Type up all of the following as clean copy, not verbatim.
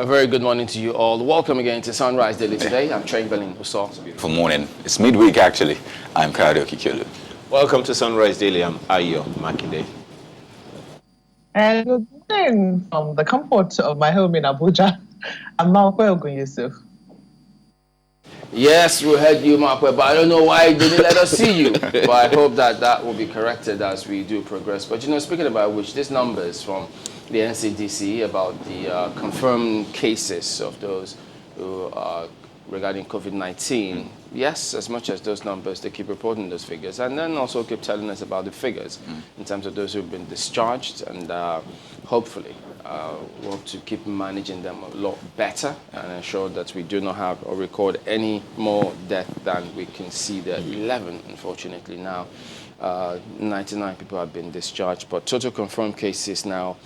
A very good morning to you all. Welcome again to Sunrise Daily today. I'm Train Berlin Uso. Beautiful morning. It's midweek actually. I'm Kayode Okikelu. Welcome to Sunrise Daily. I'm Ayo Makinde. And good morning from the comfort of my home in Abuja. I'm Malkwe Ogun Yusuf. Yes, we heard you, Markwe, but I don't know why you didn't let us see you. But I hope that will be corrected as we do progress. But speaking about which, these numbers from the NCDC about the confirmed cases of those who are regarding COVID-19, yes, as much as those numbers, they keep reporting those figures, and then also keep telling us about the figures in terms of those who've been discharged, and hopefully we'll have to keep managing them a lot better and ensure that we do not have or record any more death than we can see. There 11, unfortunately, now. 99 people have been discharged, but total confirmed cases now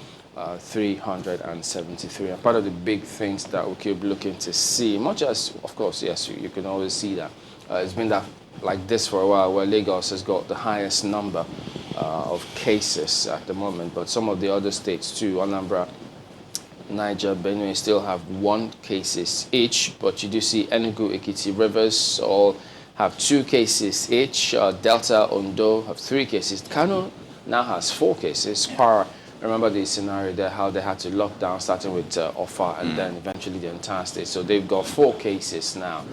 373. And part of the big things that we keep looking to see, much as, of course, yes, you can always see that. It's been that like this for a while, where Lagos has got the highest number of cases at the moment, but some of the other states too, Anambra, Niger, Benue, still have 1 cases each, but you do see Enugu, Ekiti, Rivers all have 2 cases each. Delta, Ondo have 3 cases. Kano now has 4 cases. Kwara, remember the scenario there, how they had to lock down, starting with Offa and then eventually the entire state. So they've got 4 cases now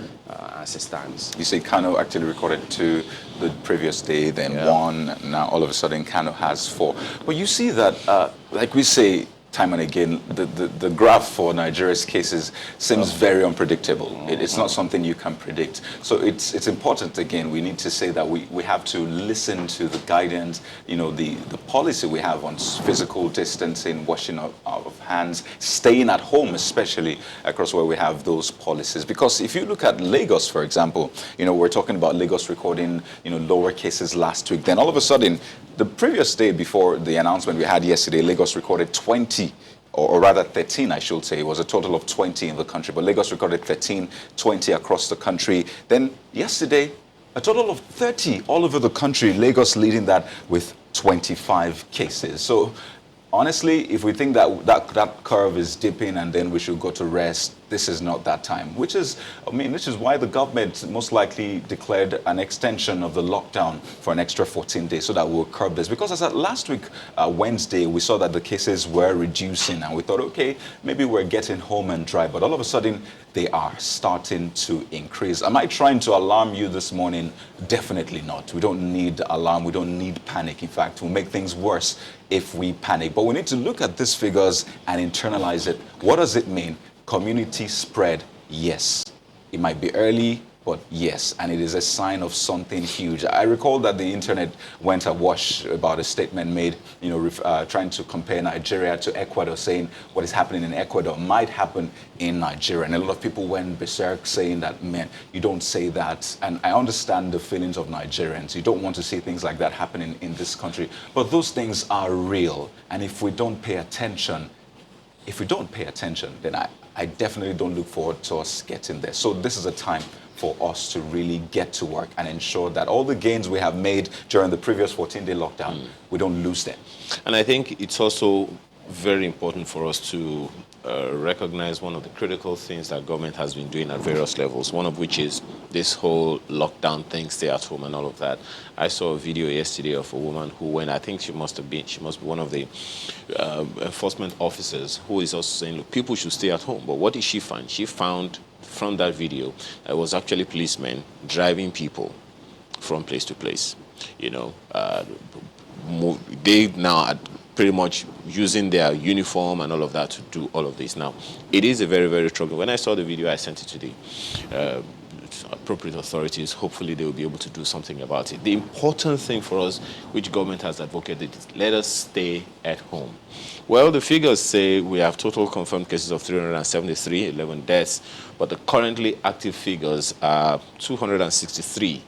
as it stands. You say Kano actually recorded 2 the previous day, then 1. Now all of a sudden Kano has 4. But you see that, like we say time and again, the graph for Nigeria's cases seems very unpredictable. It's not something you can predict. So it's important, again, we need to say that we have to listen to the guidance, the policy we have on physical distancing, washing of hands, staying at home, especially across where we have those policies. Because if you look at Lagos, for example, we're talking about Lagos recording, lower cases last week. Then all of a sudden, the previous day before the announcement we had yesterday, Lagos recorded 20, or rather 13, I should say. It was a total of 20 in the country, but Lagos recorded 13, 20 across the country. Then yesterday, a total of 30 all over the country, Lagos leading that with 25 cases. So honestly, if we think that curve is dipping and then we should go to rest, this is not that time, which is why the government most likely declared an extension of the lockdown for an extra 14 days so that we'll curb this. Because as at last week, Wednesday, we saw that the cases were reducing and we thought, okay, maybe we're getting home and dry, but all of a sudden they are starting to increase. Am I trying to alarm you this morning? Definitely not. We don't need alarm. We don't need panic. In fact, we'll make things worse if we panic. But we need to look at these figures and internalize it. What does it mean? Community spread, yes. It might be early, but yes, and it is a sign of something huge. I recall that the internet went awash about a statement made, trying to compare Nigeria to Ecuador, saying what is happening in Ecuador might happen in Nigeria. And a lot of people went berserk saying that, man, you don't say that. And I understand the feelings of Nigerians. You don't want to see things like that happening in this country. But those things are real. And if we don't pay attention, then I definitely don't look forward to us getting there. So this is a time for us to really get to work and ensure that all the gains we have made during the previous 14-day lockdown, we don't lose them. And I think it's also very important for us to recognize one of the critical things that government has been doing at various levels, one of which is this whole lockdown thing, stay at home and all of that. I saw a video yesterday of a woman who went, I think she must be one of the enforcement officers who is also saying, look, people should stay at home. But what did she find? She found from that video, it was actually policemen driving people from place to place. They now are pretty much using their uniform and all of that to do all of this. Now, it is a very, very troubling. When I saw the video, I sent it to the appropriate authorities. Hopefully, they will be able to do something about it. The important thing for us, which government has advocated, is let us stay at home. Well, the figures say we have total confirmed cases of 373, 11 deaths, but the currently active figures are 263.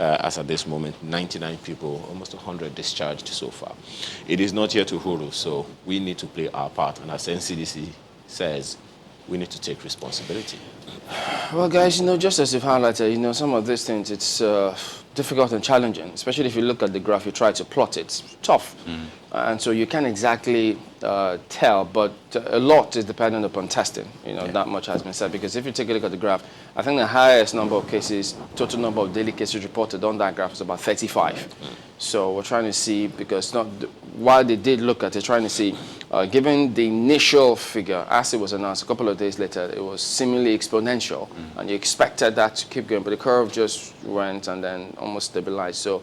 As at this moment, 99 people, almost 100 discharged so far. It is not yet Uhuru, so we need to play our part. And as NCDC says, we need to take responsibility. Well, guys, just as you've highlighted, some of these things, it's difficult and challenging, especially if you look at the graph, you try to plot it. It's tough. And so you can't exactly tell, but a lot is dependent upon testing. That much has been said, because if you take a look at the graph, I think the highest number of cases, total number of daily cases reported on that graph is about 35. So we're trying to see, because while they did look at it, trying to see, given the initial figure, as it was announced a couple of days later, it was seemingly exponential, and you expected that to keep going, but the curve just went and then almost stabilized. So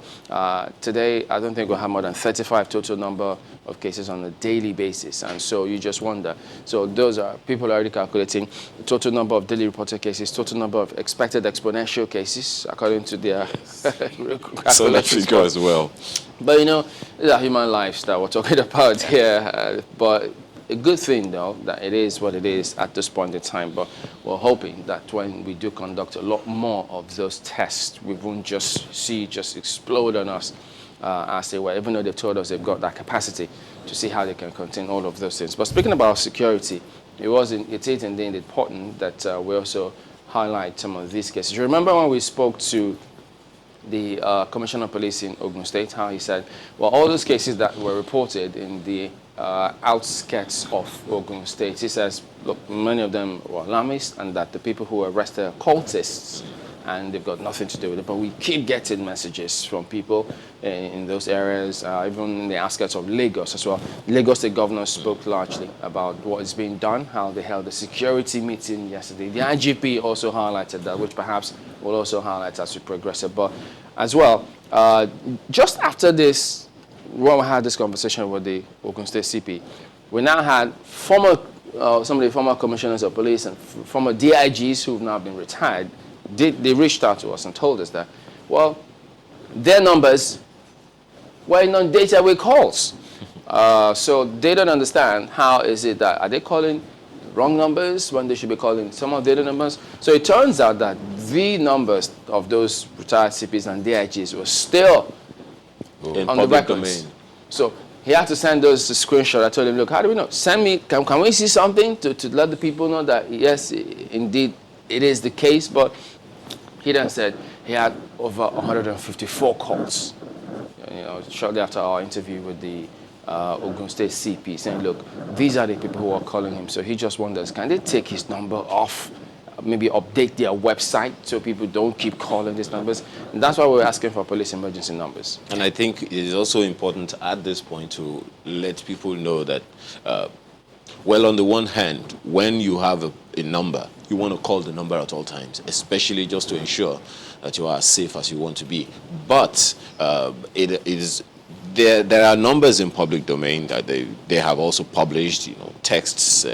today, I don't think we'll have more than 35 total number of cases on a daily basis, and so you just wonder. So those are, people are already calculating the total number of daily reported cases, total number of expected exponential cases, according to their so that figure as well. But these are human lives that we're talking about here. But a good thing, though, that it is what it is at this point in time. But we're hoping that when we do conduct a lot more of those tests, we won't just see just explode on us as they were, even though they've told us they've got that capacity to see how they can contain all of those things. But speaking about security, it is indeed important that we also highlight some of these cases. You remember when we spoke to the Commissioner of Police in Ogun State, how he said, well, all those cases that were reported in the outskirts of Ogun State, he says, look, many of them were alarmists, and that the people who were arrested are cultists, and they've got nothing to do with it. But we keep getting messages from people in those areas, even in the outskirts of Lagos as well. Lagos State Governor spoke largely about what is being done, how they held a security meeting yesterday. The IGP also highlighted that, which perhaps we'll also highlight as we progress. But as well, just after this, when we had this conversation with the Ogun State CP, we now had some of the former commissioners of police and former DIGs who've now been retired. They reached out to us and told us that, well, their numbers were inundated with calls. So they don't understand how is it that, are they calling wrong numbers when they should be calling some of the other numbers? So it turns out that the numbers of those retired CPs and DIGs were still in on the public records. domain. So he had to send those screenshots. I told him, look, how do we know? Send me, can we see something to let the people know that, yes, indeed, it is the case. But he then said he had over 154 calls, shortly after our interview with the Ogun State CP, saying, look, these are the people who are calling him. So he just wonders, can they take his number off, maybe update their website so people don't keep calling these numbers? And that's why we're asking for police emergency numbers. And I think it is also important at this point to let people know that, well, on the one hand, when you have a number, you want to call the number at all times, especially just to ensure that you are as safe as you want to be. But it is there are numbers in public domain that they have also published, texts,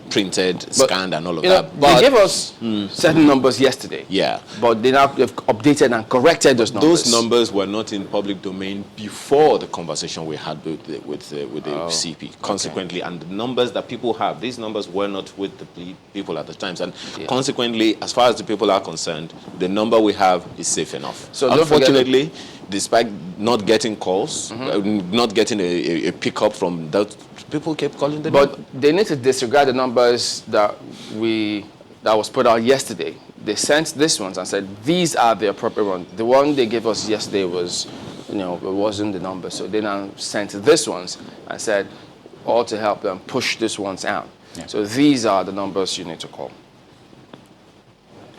printed, scanned, and all of that. But they gave us certain numbers yesterday. Yeah. But they've updated and corrected those numbers. Those numbers were not in public domain before the conversation we had with the CP. Consequently, and the numbers that people have, these numbers were not with the people at the times. And consequently, as far as the people are concerned, the number we have is safe enough. So unfortunately, despite not getting calls, not getting a pickup from that, people kept calling them. But they need to disregard the numbers that was put out yesterday. They sent these ones and said these are the appropriate ones. The one they gave us yesterday was, it wasn't the number. So they now sent these ones and said, all to help them push these ones out. Yeah. So these are the numbers you need to call.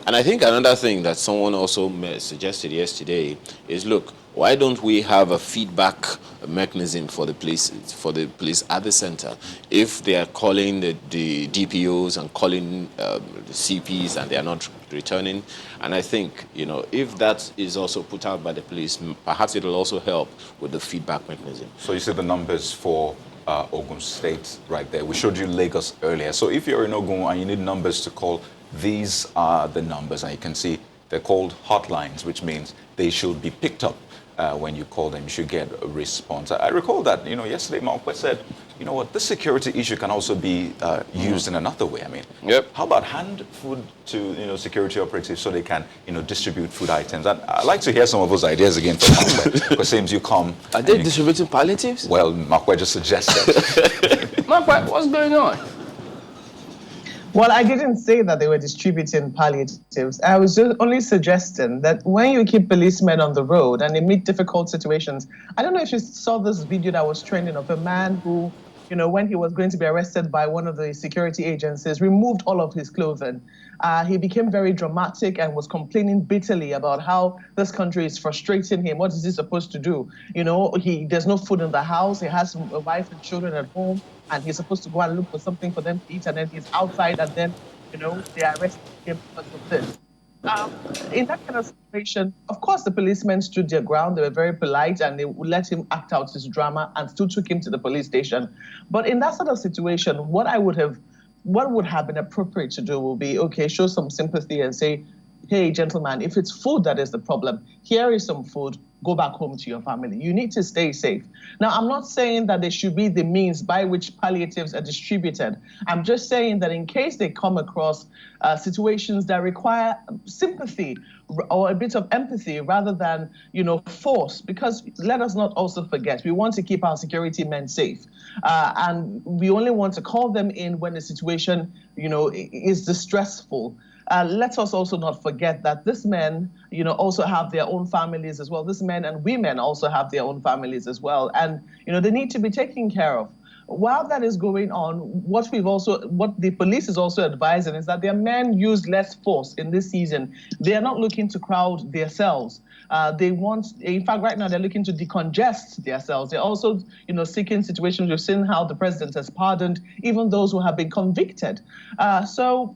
And I think another thing that someone also suggested yesterday is, look, why don't we have a feedback mechanism for the police at the center? If they are calling the DPOs and calling the CPs and they are not returning, and I think, if that is also put out by the police, perhaps it will also help with the feedback mechanism. So you see the numbers for Ogun State right there. We showed you Lagos earlier. So if you're in Ogun and you need numbers to call, these are the numbers, and you can see they're called hotlines, which means they should be picked up when you call them. You should get a response. I recall that, yesterday Mark said, this security issue can also be used in another way. I mean, how about hand food to, security operatives so they can, distribute food items? And I'd like to hear some of those ideas again from Mark, because it seems you come. Are they distributing palliatives? Well, Mark just suggested. Mark, what's going on? Well, I didn't say that they were distributing palliatives. I was just only suggesting that when you keep policemen on the road and they meet difficult situations, I don't know if you saw this video that was trending of a man who, when he was going to be arrested by one of the security agencies, removed all of his clothing. He became very dramatic and was complaining bitterly about how this country is frustrating him. What is he supposed to do? There's no food in the house. He has a wife and children at home, and he's supposed to go and look for something for them to eat, and then he's outside, and then, they arrest him because of this. In that kind of situation, of course, the policemen stood their ground. They were very polite, and they would let him act out his drama and still took him to the police station. But in that sort of situation, what would have been appropriate to do will be, okay, show some sympathy and say, hey, gentlemen, if it's food that is the problem, here is some food. Go back home to your family. You need to stay safe. Now, I'm not saying that there should be the means by which palliatives are distributed. I'm just saying that in case they come across situations that require sympathy or a bit of empathy rather than, force, because let us not also forget, we want to keep our security men safe. And we only want to call them in when the situation, is distressful. Let us also not forget that these men, also have their own families as well. These men and women also have their own families as well. And, they need to be taken care of. While that is going on, what the police is also advising is that their men use less force in this season. They are not looking to crowd their cells. In fact, right now they're looking to decongest their cells. They're also, seeking situations. We've seen how the president has pardoned even those who have been convicted. So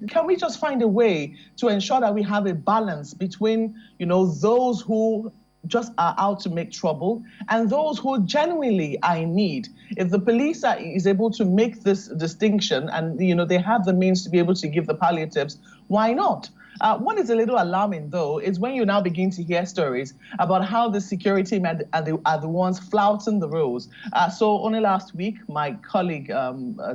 can we just find a way to ensure that we have a balance between, those who just are out to make trouble and those who genuinely are in need? If the police is able to make this distinction and, they have the means to be able to give the palliatives, why not? What is a little alarming, though, is when you now begin to hear stories about how the security men are the ones flouting the rules. So only last week, my colleague,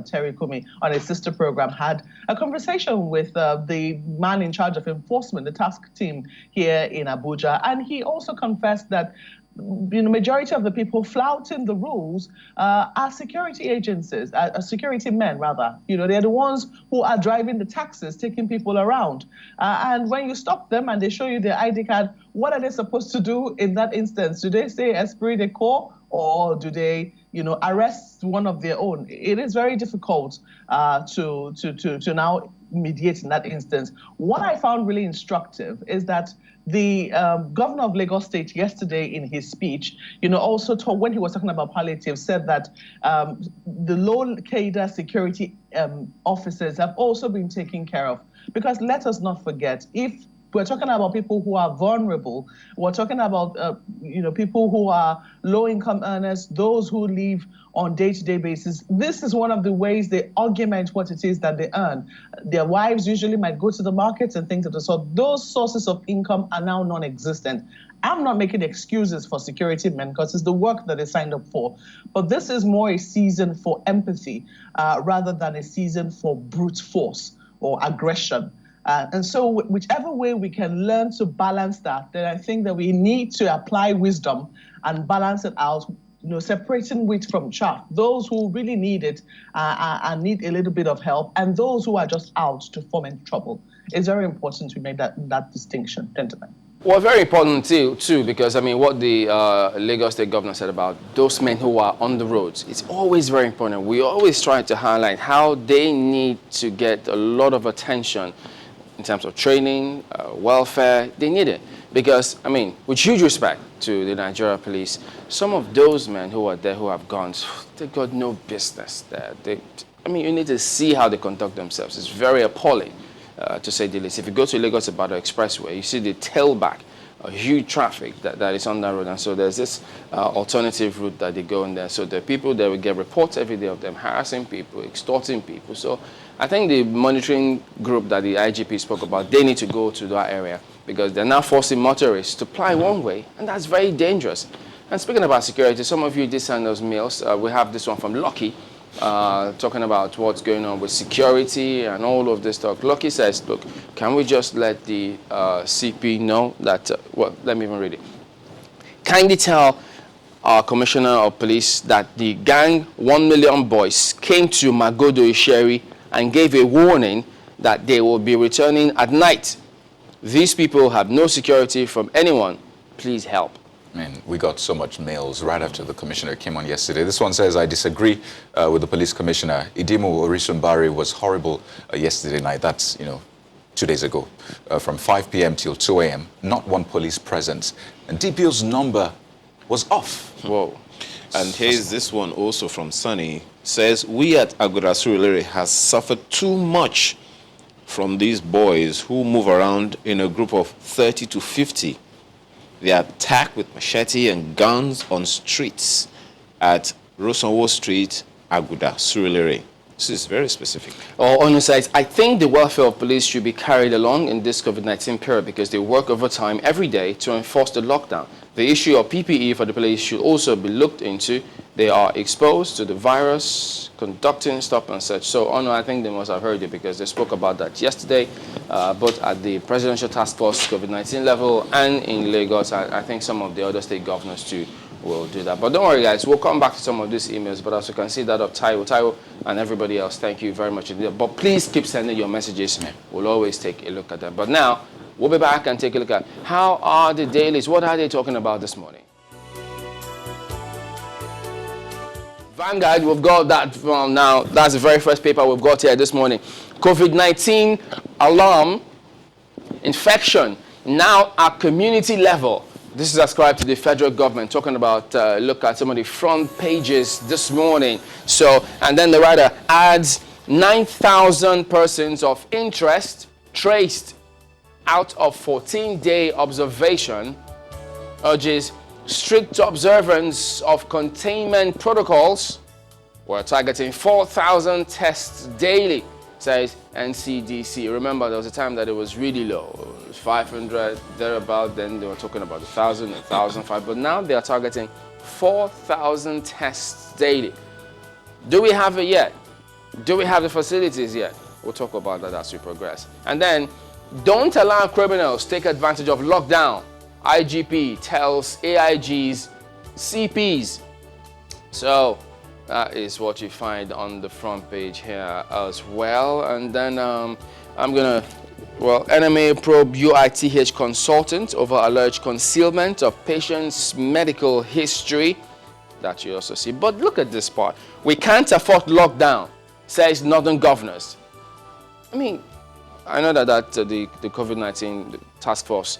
Terry Kumi, on a sister program, had a conversation with the man in charge of enforcement, the task team here in Abuja, and he also confessed that majority of the people flouting the rules are security agencies, security men rather. They're the ones who are driving the taxis, taking people around. And when you stop them and they show you their ID card, what are they supposed to do in that instance? Do they say esprit de corps, or do they, arrest one of their own? It is very difficult to now mediate in that instance. What I found really instructive is that the governor of Lagos State yesterday in his speech, also when he was talking about palliatives, said that the low cadre security officers have also been taken care of. Because let us not forget, if we're talking about people who are vulnerable, we're talking about people who are low-income earners, those who live on day-to-day basis. This is one of the ways they augment what it is that they earn. Their wives usually might go to the markets and things of the sort. Those sources of income are now non-existent. I'm not making excuses for security men because it's the work that they signed up for. But this is more a season for empathy rather than a season for brute force or aggression. And so whichever way we can learn to balance that, then I think that we need to apply wisdom and balance it out, separating wheat from chaff. Those who really need it and need a little bit of help, and those who are just out to foment trouble. It's very important to make that distinction, gentlemen. Well, very important too, because what the Lagos State governor said about those men who are on the roads, it's always very important. We always try to highlight how they need to get a lot of attention in terms of training, welfare. They need it because, with huge respect to the Nigeria police, some of those men who are there who have guns, they got no business there. You need to see how they conduct themselves. It's very appalling. To say the least. If you go to Lagos-Ibadan Expressway, you see the tailback, a huge traffic that is on that road. And so there's this alternative route that they go in there. So the people there will get reports every day of them harassing people, extorting people. So I think the monitoring group that the IGP spoke about, they need to go to that area because they're now forcing motorists to ply one way, and that's very dangerous. And speaking about security, some of you did send those mails. We have this one from Lucky. Talking about what's going on with security and all of this stuff. Lucky says, look, can we just let the CP know that, let me even read it. Kindly tell our commissioner of police that the gang 1 Million Boys came to Magodo Isheri and gave a warning that they will be returning at night. These people have no security from anyone. Please help. And we got so much mails right after the commissioner came on yesterday. This one says, I disagree with the police commissioner. Idimo Orisumbari was horrible yesterday night. That's, 2 days ago. From 5 p.m. till 2 a.m. Not one police presence. And DPO's number was off. Whoa. And here's this one also from Sunny. Says, we at Aguda Surulere has suffered too much from these boys who move around in a group of 30 to 50. They attack with machete and guns on streets at Rosonwo Street, Aguda, Surulere. This is very specific. On the side, I think the welfare of police should be carried along in this COVID-19 period because they work overtime every day to enforce the lockdown. The issue of PPE for the police should also be looked into. They are exposed to the virus, conducting stuff and such. So, I think they must have heard it because they spoke about that yesterday, both at the Presidential Task Force COVID-19 level and in Lagos. I think some of the other state governors too will do that. But don't worry, guys. We'll come back to some of these emails. But as you can see that of Taiwo, and everybody else, thank you very much indeed. But please keep sending your messages. We'll always take a look at them. But now, we'll be back and take a look at how are the dailies. What are they talking about this morning? Vanguard, we've got that from now. That's the very first paper we've got here this morning. COVID-19 alarm, infection, now at community level. This is ascribed to the federal government, talking about, look at some of the front pages this morning. So, and then the writer adds 9,000 persons of interest traced out of 14-day observation, urges strict observance of containment protocols. We're targeting 4,000 tests daily, says NCDC. Remember, there was a time that it was really low. It was 500, thereabout. Then they were talking about 1,000, 1,005. But now they are targeting 4,000 tests daily. Do we have it yet? Do we have the facilities yet? We'll talk about that as we progress. And then, don't allow criminals take advantage of lockdown. IGP tells AIG's CPs. So that is what you find on the front page here as well. And then NMA probe UITH consultant over alleged concealment of patient's medical history. That you also see. But look at this part. We can't afford lockdown, says northern governors. I mean, I know that the COVID-19 task force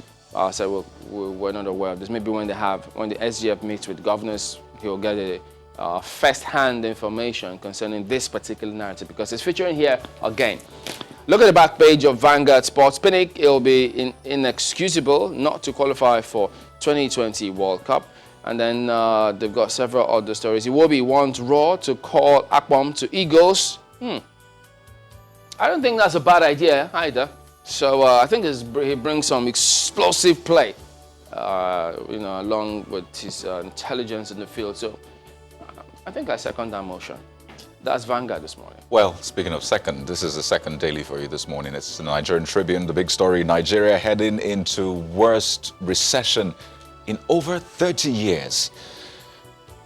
said we're not aware of this. Maybe when the SGF meets with governors, he'll get a first-hand information concerning this particular narrative because it's featuring here again. Look at the back page of Vanguard Sports. Pinnick, it'll be inexcusable not to qualify for 2020 World Cup. And then they've got several other stories. Iwobi wants Raw to call Akpom to Eagles. I don't think that's a bad idea either. So I think he brings some explosive play, along with his intelligence in the field. So I think I second that motion. That's Vanguard this morning. Well, speaking of second, this is the second daily for you this morning. It's the Nigerian Tribune, the big story. Nigeria heading into worst recession in over 30 years.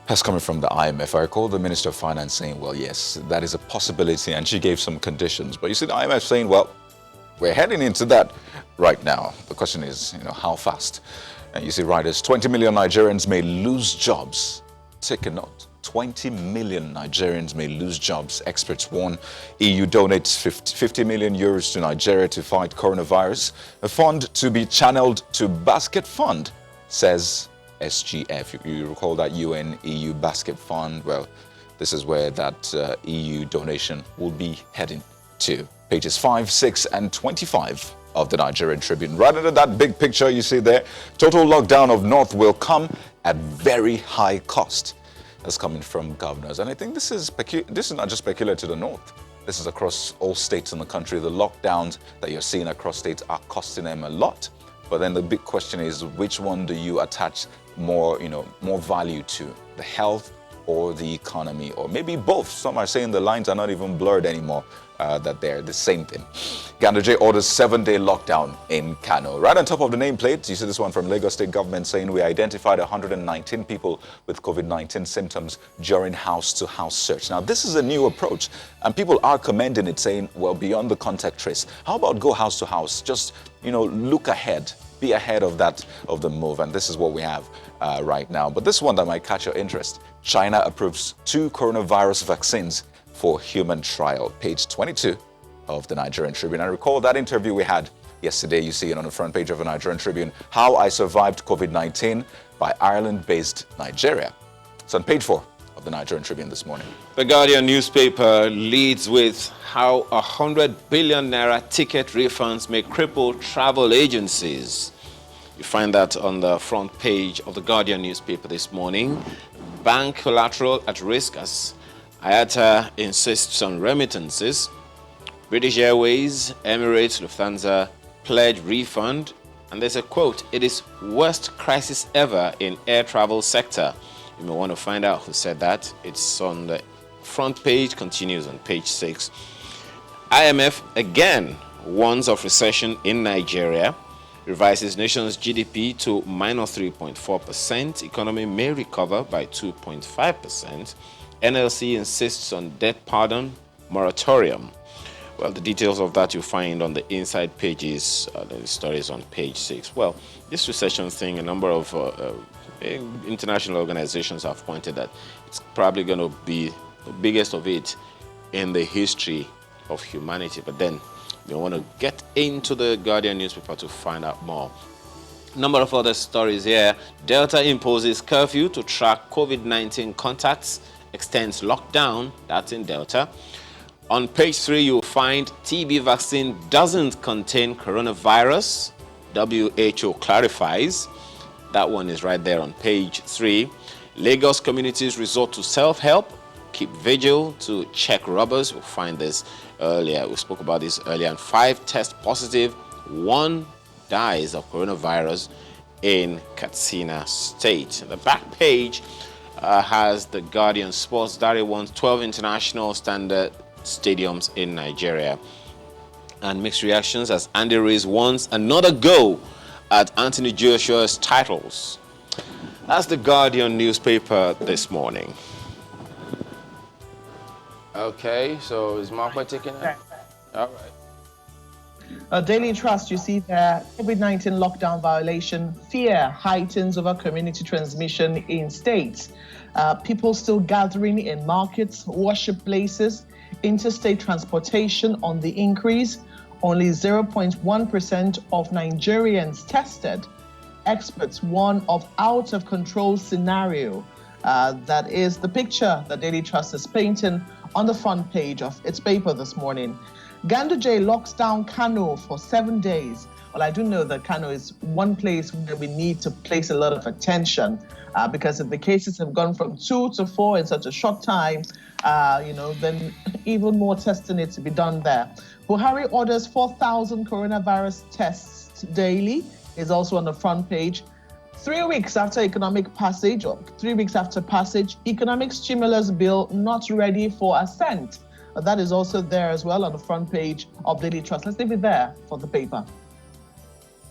That's coming from the IMF. I recall the Minister of Finance saying, well, yes, that is a possibility, and she gave some conditions. But you see the IMF saying, well, we're heading into that right now. The question is, how fast? And you see writers, 20 million Nigerians may lose jobs. Take a note. 20 million Nigerians may lose jobs. Experts warn. EU donates 50 million euros to Nigeria to fight coronavirus. A fund to be channeled to Basket Fund, says SGF. You recall that UN-EU Basket Fund? Well, this is where that EU donation will be heading to. Pages 5, 6, and 25 of the Nigerian Tribune. Right under that big picture you see there, total lockdown of North will come at very high cost. That's coming from governors. And I think this is not just peculiar to the North. This is across all states in the country. The lockdowns that you're seeing across states are costing them a lot. But then the big question is, which one do you attach more value to? The health or the economy, or maybe both. Some are saying the lines are not even blurred anymore, that they're the same thing. Ganduje orders 7-day lockdown in Kano. Right on top of the nameplate, you see this one from Lagos State government saying we identified 119 people with COVID-19 symptoms during house-to-house search. Now, this is a new approach, and people are commending it, saying, well, beyond the contact trace, how about go house-to-house? Just, look ahead, be ahead of the move, and this is what we have right now. But this one that might catch your interest. China approves 2 coronavirus vaccines for human trial. Page 22 of the Nigerian Tribune. I recall that interview we had yesterday. You see it on the front page of the Nigerian Tribune. How I Survived COVID-19 by Ireland-based Nigeria. It's on page 4 of the Nigerian Tribune this morning. The Guardian newspaper leads with how 100 billion naira ticket refunds may cripple travel agencies. You find that on the front page of the Guardian newspaper this morning. Bank collateral at risk as IATA insists on remittances. British Airways, Emirates, Lufthansa pledge refund. And there's a quote, "It is worst crisis ever in air travel sector." You may want to find out who said that. It's on the front page, continues on page 6. IMF again warns of recession in Nigeria. Revises nation's GDP to -3.4%. Economy may recover by 2.5%. NLC insists on debt pardon moratorium. Well, the details of that you find on the inside pages, the stories on page 6. Well, this recession thing, a number of international organizations have pointed that it's probably going to be the biggest of it in the history of humanity. But then you want to get into the Guardian newspaper to find out more. Number of other stories here. Delta imposes curfew to track COVID-19 contacts, extends lockdown. That's in Delta. On page 3, you'll find TB vaccine doesn't contain coronavirus. WHO clarifies. That one is right there on page 3. Lagos communities resort to self-help. Keep vigil to check robbers. We'll find this earlier. We spoke about this earlier. And 5 test positive, 1 dies of coronavirus in Katsina State. The back page has the Guardian Sports Diary wants 12 international standard stadiums in Nigeria. And mixed reactions as Andy Ruiz wants another go at Anthony Joshua's titles. That's the Guardian newspaper this morning. Okay, so is Mark taking it? All right. Daily Trust, you see there, COVID-19 lockdown violation, fear heightens over community transmission in states. People still gathering in markets, worship places, interstate transportation on the increase. Only 0.1% of Nigerians tested. Experts warn of out-of-control scenario. That is the picture that Daily Trust is painting on the front page of its paper this morning. Ganduje locks down Kano for 7 days. Well, I do know that Kano is one place where we need to place a lot of attention because if the cases have gone from 2 to 4 in such a short time, then even more testing needs to be done there. Buhari orders 4,000 coronavirus tests daily is also on the front page. 3 weeks after economic passage, or 3 weeks after passage, economic stimulus bill not ready for assent. That is also there as well on the front page of Daily Trust. Let's leave it there for the paper.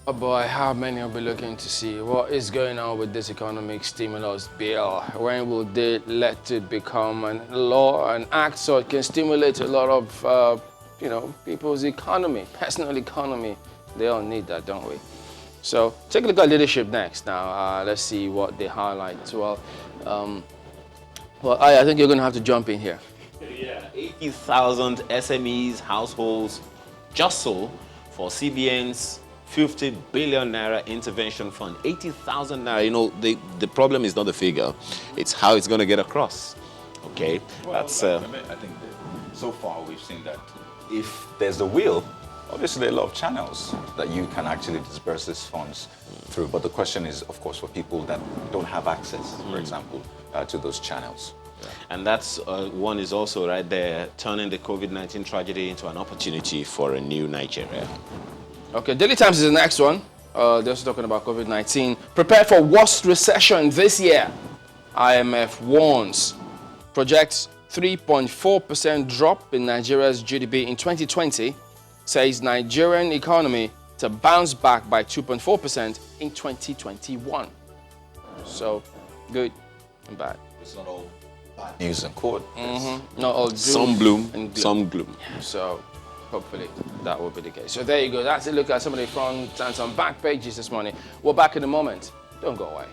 Oh boy, how many will be looking to see what is going on with this economic stimulus bill? When will they let it become a law, an act, so it can stimulate a lot of, people's economy, personal economy? They all need that, don't we? So take a look at leadership next. Now, let's see what they highlight. Well, I think you're going to have to jump in here. Yeah, 80,000 SMEs, households, just so for CBN's 50 billion naira intervention fund. 80,000 naira. The problem is not the figure; it's how it's going to get across. Okay, well, that's. I think that so far we've seen that if there's a will, obviously there are a lot of channels that you can actually disperse these funds through. But the question is, of course, for people that don't have access, for example, to those channels. And that's one is also right there, turning the COVID-19 tragedy into an opportunity for a new Nigeria. Okay, Daily Times is the next one. They're also talking about COVID-19. Prepare for worst recession this year. IMF warns. projects 3.4% drop in Nigeria's GDP in 2020, says Nigerian economy to bounce back by 2.4% in 2021. So, good and bad. It's not all bad news in court. Not all doom Some bloom, and gloom. some gloom. So, hopefully that will be the case. So there you go. That's a look at some of the front and some back pages this morning. We're back in a moment. Don't go away.